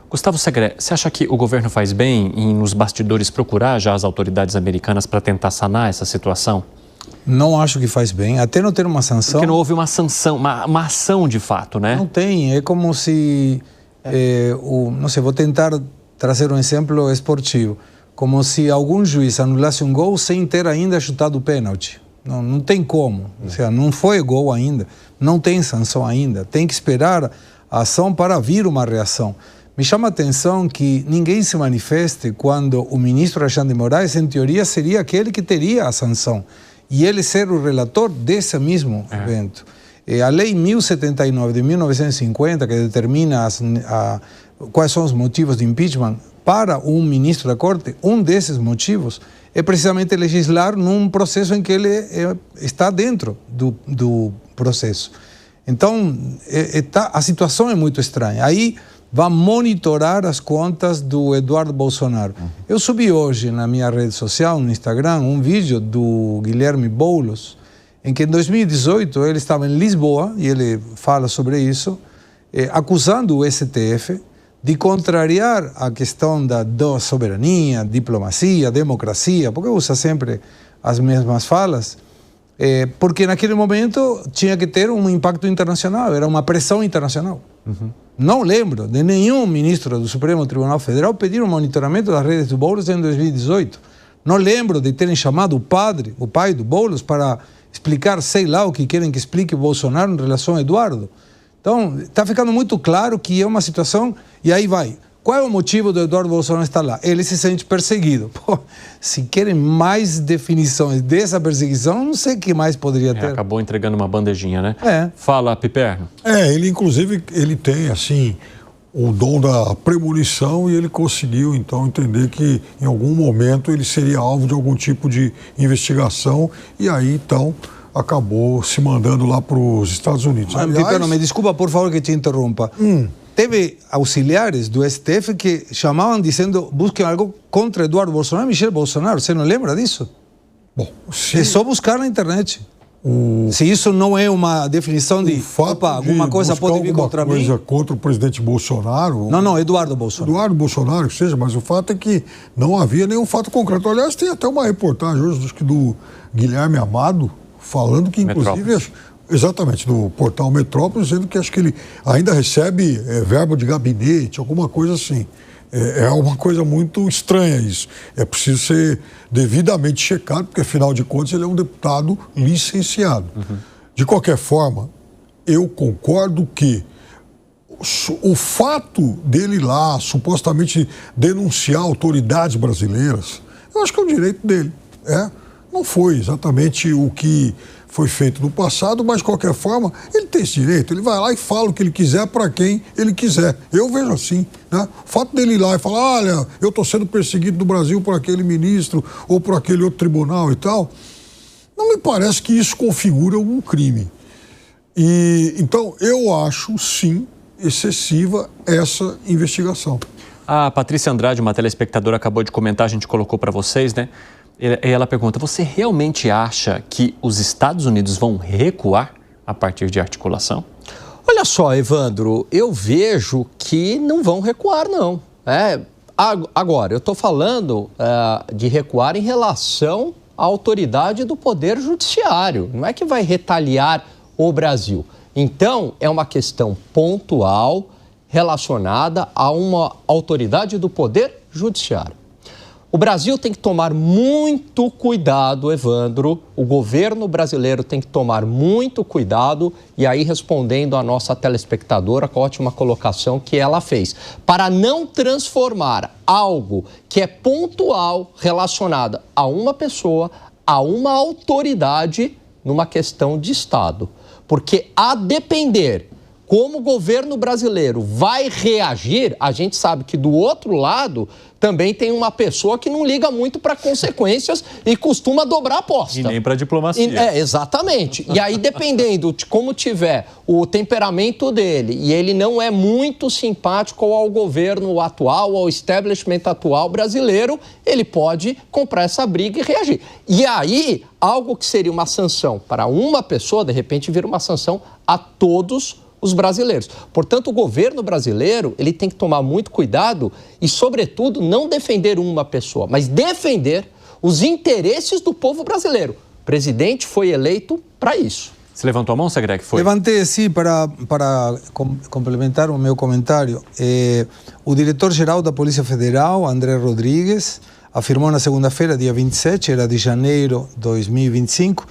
Gustavo Segré, você acha que o governo faz bem em, nos bastidores, procurar já as autoridades americanas para tentar sanar essa situação? Não acho que faz bem, até não ter uma sanção. Porque não houve uma sanção, uma ação de fato, né? Não tem, é como se, não sei, vou tentar trazer um exemplo esportivo, como se algum juiz anulasse um gol sem ter ainda chutado o pênalti. Não tem como, ou seja, não foi gol ainda, não tem sanção ainda, tem que esperar a ação para vir uma reação. Me chama a atenção que ninguém se manifeste quando o ministro Alexandre de Moraes, em teoria, seria aquele que teria a sanção. E ele ser o relator desse mesmo evento. A Lei 1079 de 1950, que determina quais são os motivos de impeachment para um ministro da Corte, um desses motivos é precisamente legislar num processo em que ele está dentro do processo. Então, a situação é muito estranha. Aí vai monitorar as contas do Eduardo Bolsonaro. Eu subi hoje na minha rede social, no Instagram, um vídeo do Guilherme Boulos, em que em 2018 ele estava em Lisboa, e ele fala sobre isso, acusando o STF de contrariar a questão da soberania, diplomacia, democracia, porque usa sempre as mesmas falas, porque naquele momento tinha que ter um impacto internacional, era uma pressão internacional. Não lembro de nenhum ministro do Supremo Tribunal Federal pedir um monitoramento das redes do Boulos em 2018. Não lembro de terem chamado o pai do Boulos, para explicar, sei lá, o que querem que explique o Bolsonaro em relação ao Eduardo. Então, está ficando muito claro que é uma situação, e aí vai. Qual é o motivo do Eduardo Bolsonaro estar lá? Ele se sente perseguido. Pô, se querem mais definições dessa perseguição, não sei o que mais poderia ter. Acabou entregando uma bandejinha, né? Fala, Piperno. Ele inclusive, ele tem, assim, o dom da premonição, e ele conseguiu, então, entender que em algum momento ele seria alvo de algum tipo de investigação, e aí, então, acabou se mandando lá para os Estados Unidos. Piperno, me desculpa, por favor, que te interrompa. Teve auxiliares do STF que chamavam dizendo: busquem algo contra Eduardo Bolsonaro e Michel Bolsonaro. Você não lembra disso? Bom, é só buscar na internet. Se isso não é uma definição de alguma coisa pode vir contra mim. Coisa contra o presidente Bolsonaro. Não, Eduardo Bolsonaro. Eduardo Bolsonaro, que seja, mas o fato é que não havia nenhum fato concreto. Aliás, tem até uma reportagem hoje, acho que do Guilherme Amado, falando que, inclusive, exatamente, do portal Metrópolis, dizendo que acho que ele ainda recebe verba de gabinete, alguma coisa assim. É uma coisa muito estranha isso. É preciso ser devidamente checado, porque, afinal de contas, ele é um deputado licenciado. De qualquer forma, eu concordo que o fato dele ir lá, supostamente denunciar autoridades brasileiras, eu acho que é o direito dele. Não foi exatamente o que foi feito no passado, mas, de qualquer forma, ele tem esse direito. Ele vai lá e fala o que ele quiser para quem ele quiser. Eu vejo assim, né? O fato dele ir lá e falar: olha, eu estou sendo perseguido no Brasil por aquele ministro ou por aquele outro tribunal e tal, não me parece que isso configura algum crime. E, então, eu acho, sim, excessiva essa investigação. A Patrícia Andrade, uma telespectadora, acabou de comentar, a gente colocou para vocês, né? Ela pergunta: você realmente acha que os Estados Unidos vão recuar a partir de articulação? Olha só, Evandro, eu vejo que não vão recuar, não. Agora, eu estou falando de recuar em relação à autoridade do Poder Judiciário. Não é que vai retaliar o Brasil. Então, é uma questão pontual relacionada a uma autoridade do Poder Judiciário. O Brasil tem que tomar muito cuidado, Evandro, o governo brasileiro tem que tomar muito cuidado, e aí respondendo à nossa telespectadora com a ótima colocação que ela fez, para não transformar algo que é pontual relacionado a uma pessoa, a uma autoridade, numa questão de Estado. Porque a depender como o governo brasileiro vai reagir, a gente sabe que do outro lado também tem uma pessoa que não liga muito para consequências e costuma dobrar a aposta. E nem para diplomacia. Exatamente. E aí, dependendo de como tiver o temperamento dele, e ele não é muito simpático ao governo atual, ao establishment atual brasileiro, ele pode comprar essa briga e reagir. E aí, algo que seria uma sanção para uma pessoa, de repente vira uma sanção a todos os brasileiros. Portanto, o governo brasileiro ele tem que tomar muito cuidado e, sobretudo, não defender uma pessoa, mas defender os interesses do povo brasileiro. O presidente foi eleito para isso. Você levantou a mão, Segré, que foi? Levantei, sim, para complementar o meu comentário. O diretor-geral da Polícia Federal, André Rodrigues, afirmou na segunda-feira, dia 27, era de janeiro de 2025,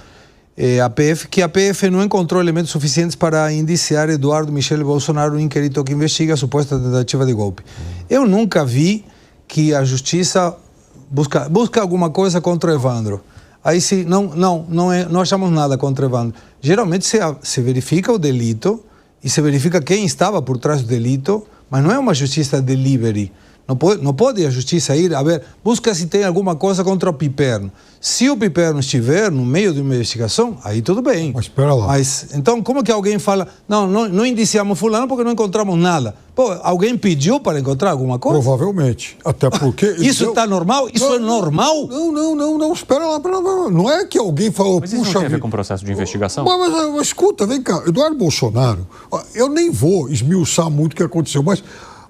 que a PF não encontrou elementos suficientes para indiciar Eduardo Michele Bolsonaro, o inquérito que investiga a suposta tentativa de golpe. Eu nunca vi que a justiça busca alguma coisa contra o Evandro. Aí se não achamos nada contra o Evandro. Geralmente se verifica o delito e se verifica quem estava por trás do delito, mas não é uma justiça delivery. Não pode a justiça ir a ver, busca se tem alguma coisa contra o Piperno. Se o Piperno estiver no meio de uma investigação, aí tudo bem. Mas espera lá. Mas então como que alguém fala, não indiciamos fulano porque não encontramos nada? Pô, alguém pediu para encontrar alguma coisa? Provavelmente. Até porque... Isso está normal? Isso é normal? Não, espera lá. Não é que alguém falou... Mas isso não tem a ver com o processo de investigação? Mas escuta, vem cá. Eduardo Bolsonaro, eu nem vou esmiuçar muito o que aconteceu, mas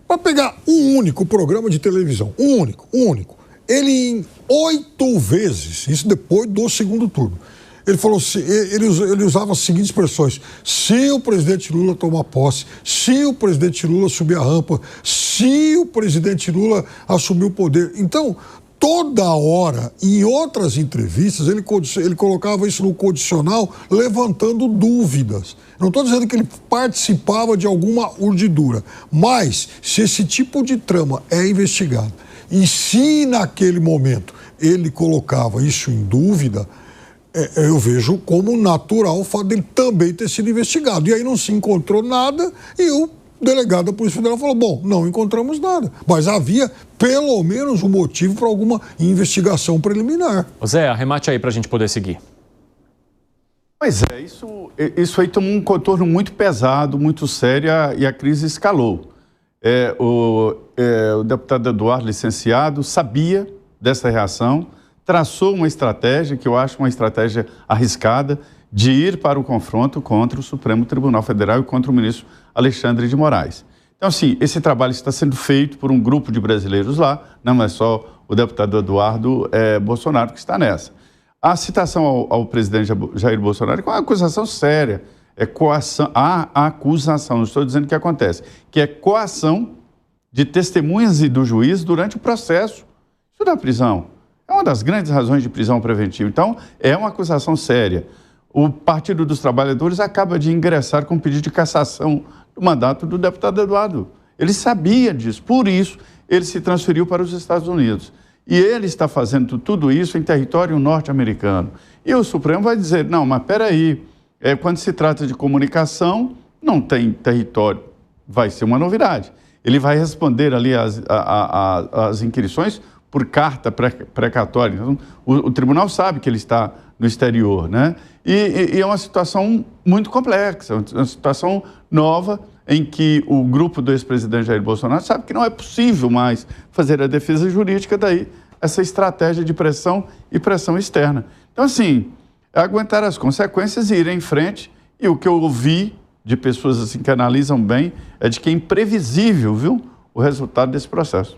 para pegar um único programa de televisão, um único, ele em 8 vezes, isso depois do segundo turno, ele falou, ele usava as seguintes expressões: se o presidente Lula tomar posse, se o presidente Lula subir a rampa, se o presidente Lula assumir o poder. Então, toda hora, em outras entrevistas, ele colocava isso no condicional, levantando dúvidas. Não estou dizendo que ele participava de alguma urdidura, mas se esse tipo de trama é investigado e se naquele momento ele colocava isso em dúvida, eu vejo como natural o fato dele também ter sido investigado. E aí não se encontrou nada e o delegado da Polícia Federal falou, bom, não encontramos nada. Mas havia pelo menos um motivo para alguma investigação preliminar. Zé, arremate aí para a gente poder seguir. Pois é, isso aí tomou um contorno muito pesado, muito sério, e a crise escalou. O deputado Eduardo, licenciado, sabia dessa reação, traçou uma estratégia, que eu acho uma estratégia arriscada, de ir para o confronto contra o Supremo Tribunal Federal e contra o ministro Alexandre de Moraes. Então, assim, esse trabalho está sendo feito por um grupo de brasileiros lá, não é só o deputado Eduardo Bolsonaro que está nessa. A citação ao presidente Jair Bolsonaro é uma acusação séria, é coação, a acusação, não estou dizendo o que acontece, que é coação de testemunhas e do juiz durante o processo. Isso da prisão é uma das grandes razões de prisão preventiva. Então, é uma acusação séria. O Partido dos Trabalhadores acaba de ingressar com um pedido de cassação do mandato do deputado Eduardo. Ele sabia disso, por isso ele se transferiu para os Estados Unidos. E ele está fazendo tudo isso em território norte-americano. E o Supremo vai dizer, não, mas peraí, quando se trata de comunicação, não tem território. Vai ser uma novidade. Ele vai responder ali as inquirições por carta precatória. Então, o tribunal sabe que ele está no exterior, né? E é uma situação muito complexa, uma situação nova, em que o grupo do ex-presidente Jair Bolsonaro sabe que não é possível mais fazer a defesa jurídica, daí essa estratégia de pressão e pressão externa. Então, assim, aguentar as consequências e ir em frente, e o que eu ouvi de pessoas assim que analisam bem é de que é imprevisível, viu, o resultado desse processo.